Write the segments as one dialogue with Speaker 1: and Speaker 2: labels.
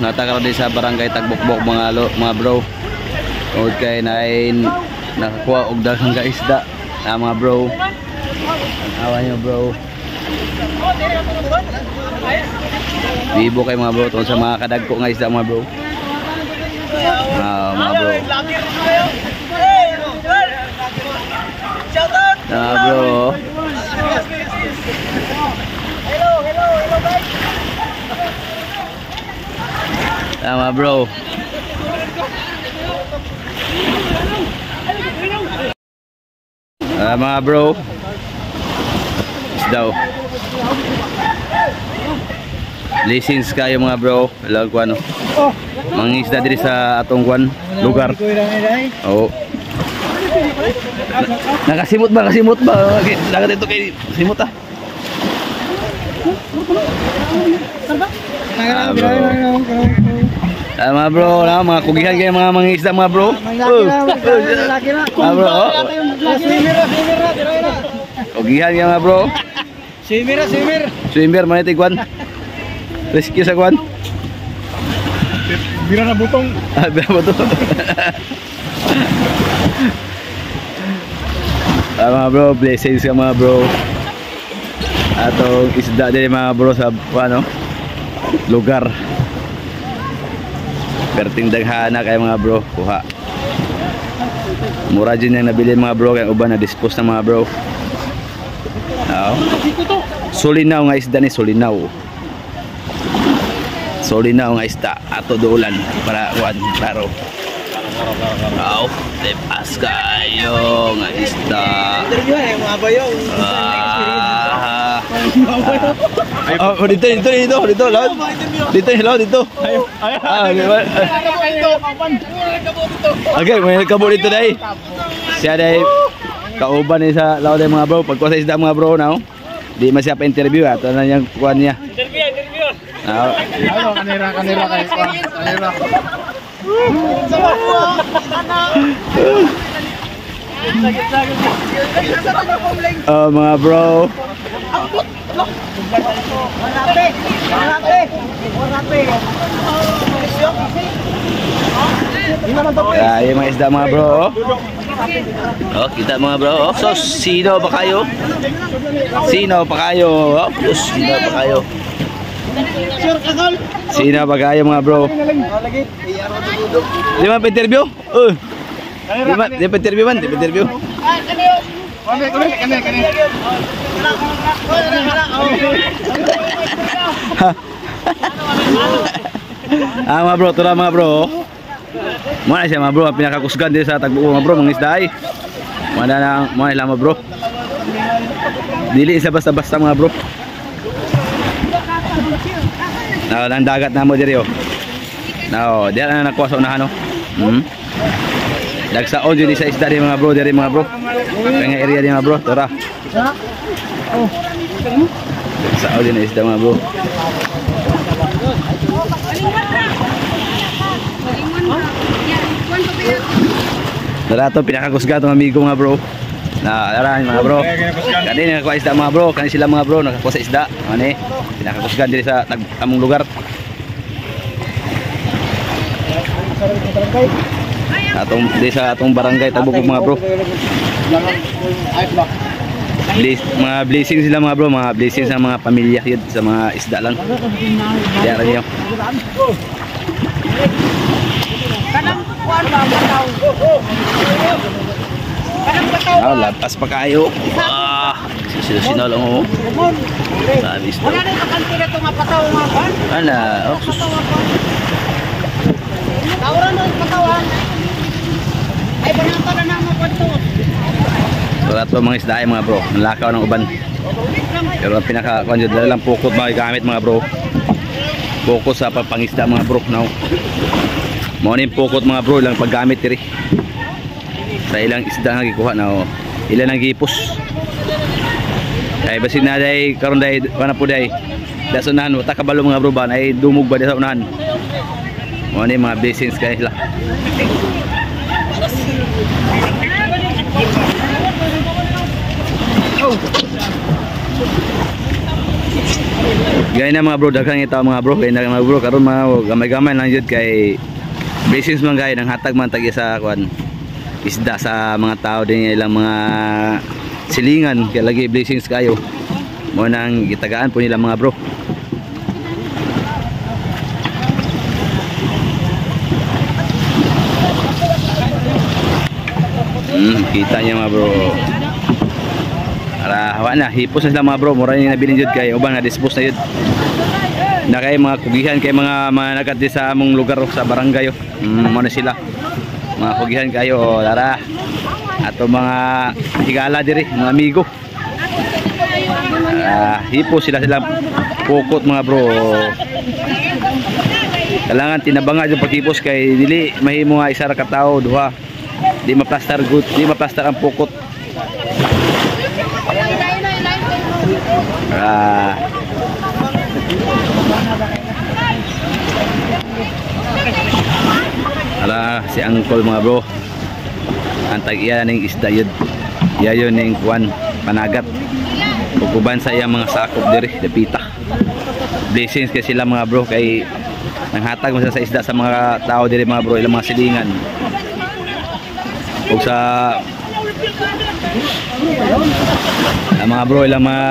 Speaker 1: natakaroon din sa barangay Tagbukbok mga bro. O kay nain nakakuha og daghang isda mga bro. Awan nyo bro. Bibo kay mga bro tungkol sa mga kadagko nga isda mga bro. Mga bro. Bro.
Speaker 2: Hello guys.
Speaker 1: Tama bro. Mga bro. Daw. License kayo mga bro. Alam ko ano. Mangisda diri sa atong kwan lugar. Oo. Nakasimot ba? Dagat ito kay simot ah. Mga bro, mga kugihan kayo mga mangisda mga bro. Mga bro. Kugihan kayo mga bro. Swimmer man ito kwan. Rescue sa kwan.
Speaker 2: Bira na butong.
Speaker 1: Bira butong. Mga bro, blessings ka mga bro. Atong isda din mga bro sa ano, lugar. Perting daghana kay mga bro, kuha. Mura din yung nabili mga bro, kaya uban na dispose na mga bro. Solinaw nga isda ni Solinaw. Solinaw nga isda ato dolan para kuan klaro. Lepas kayo nga isda.
Speaker 2: Mga bayong.
Speaker 1: Dito, lahat. Dito. Okay, may nagkabo dito dai. Siya dai kauban ni sa laod mga bro. Pagkuha sa isda mga bro now. Di masya pa interview ato na yang kuan niya.
Speaker 2: Interview. Kanira kay kanira.
Speaker 1: Mga bro. Yung mga isda mga bro. Oh, kita mga bro. Oh, so sino pa kayo? Sino pa kayo mga bro? Di ba pa-interview? Di pa-interview man? Mga bro, tura mga bro. Mana siya mga bro, pinakakusgan din sa Tagbukbok mga bro, mga isda ay. Mana lang mga bro. Dili sa basta-basta mga bro. Nang dagat na mo diri oh. Diyan na nakuha sa unahan oh. Dagsaon jud sa isda di mga bro, diri mga bro. Nga area di mga bro, tura. Dagsaon din isda mga bro. Darato pinakakusga tong amigo mga bro. Aran mga bro. Kani nakakuha isda mga bro, kani sila mga bro nakakuha sa isda. Ani pinakakusgan diri sa among lugar. Atong barangay Tagbukbok mga bro. Mga blessings sila mga bro, mga blessings sa mga pamilya yun, sa mga isda lang. Diyan niyo. Lapas pa kayo. Sino lang oh. Sabis to. Ana, oh sus.
Speaker 2: Tawran mo patawan. Ay banata na nang magpuntos.
Speaker 1: Surat pa mga isda ay mga bro, nalakaw ng uban. Pero ang pinaka-conjud lang pukot magagamit mga bro. Focus sa pagpangisda mga bro now. Mo ni pukot mga bro lang paggamit diri. Sa ilang isda nga gikuha na oh. Ilan ang gipos. Ay basin na day karon day kana po day. Dasunahan mo ta kabalo mga bro ba ay dumog ba sa unahan. Mo ni mga blessings kay sila. Gaya na mga bro, daghang ito mga bro, kaya na mga bro karon mga gamay-gamay lang jud kay blessings man gaya nang hatag man tag isa kuan isda sa mga tao din ilang mga silingan kaya lagi blessings kayo mo nang gitagaan po nila mga bro. Kita niya mga bro. Ara hawa na hipos na sila mga bro, mura ni nabilin jud kay uban na dispose na jud. Na kay mga kugihan kay mga nagat di sa among lugar sa barangay mo na sila. Mga kugihan kayo tara. Ato mga higala diri, mga amigo. Hipos sila pukot mga bro. Kailangan tinabanga yung paghipos kay dili mahimo nga isa ra ka tawo duha. Di maplastar good, di maplastar ang pukot. Ala si Uncle mga bro. Antag iya ning isda yun. Iya yun ning kuan panagat. Uban sa iya mga sakop diri dapita. Blessings kay sila mga bro kay nanghatag mo sa isda sa mga tao diri mga bro, ilang mga silingan. Ug sa mga bro ilang mga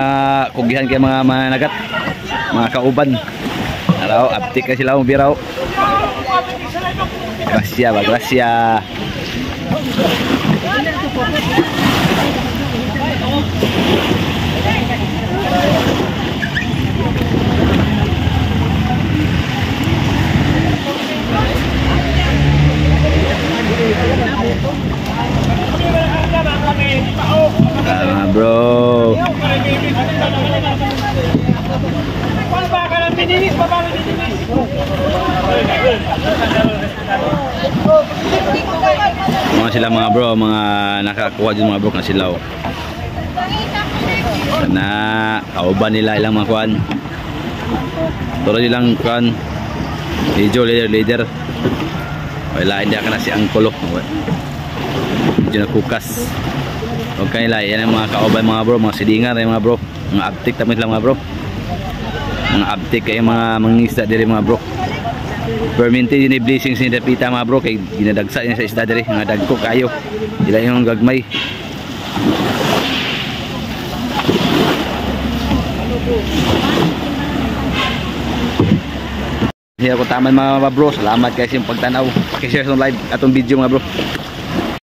Speaker 1: kugihan kay mga managat, mga kauban. Araw aptik ka sila mo biraw. Gracia ba, gracia. Bro. Mga sila mga bro, mga nakakuha din mga bro na sila. Na kauban nila ilang mga kuan. Turo nilang kuan. Leader. Wala hindi ka na si Angkolo. Medyo nakukas. Huwag kanila, yan ang mga kauban mga bro, mga silingan mga bro, mga abtik tamis lang mga bro, mga abtik kay mga mangisda diri mga bro. Perminti din blessings ni dapita mga bro kay ginadagsa niya sa isda diri, mga dagko kayo, ila yung gagmay. Hindi ako taman mga bro, salamat guys yung pagtanaw, pakishare sa live atong video mga bro.